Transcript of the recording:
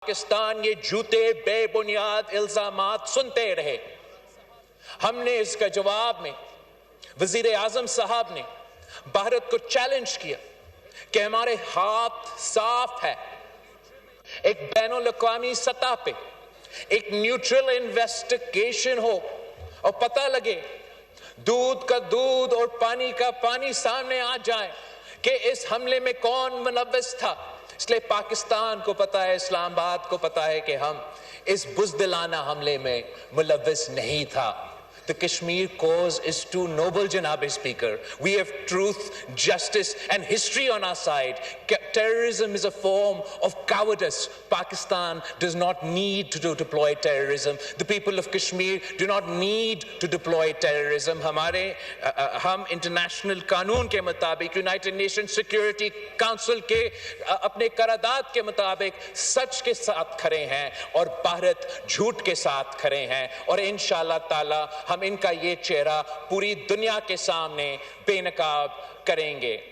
پاکستان یہ جھوٹے بے بنیاد الزامات سنتے رہے۔ ہم نے اس کا جواب میں وزیر اعظم صاحب نے بھارت کو چیلنج کیا کہ ہمارے ہاتھ صاف ہے، ایک بین الاقوامی سطح پہ ایک نیوٹرل انویسٹیگیشن ہو اور پتہ لگے، دودھ کا دودھ اور پانی کا پانی سامنے آ جائے کہ اس حملے میں کون ملوث تھا۔ اس لیے پاکستان کو پتا ہے، اسلام آباد کو پتا ہے کہ ہم اس بزدلانہ حملے میں ملوث نہیں تھا۔ The Kashmir cause is too noble, Janab Speaker. We have truth, justice and history on our side. Terrorism is a form of cowardice. Pakistan does not need to deploy terrorism. The people of Kashmir do not need to deploy terrorism. ہم international قانون کے مطابق United nation security council کے اپنے قرارداد کے مطابق سچ کے ساتھ کھڑے ہیں اور بھارت جھوٹ کے ساتھ کھڑے ہیں، اور انشاءاللہ تعالی ہم ان کا یہ چہرہ پوری دنیا کے سامنے بے نقاب کریں گے۔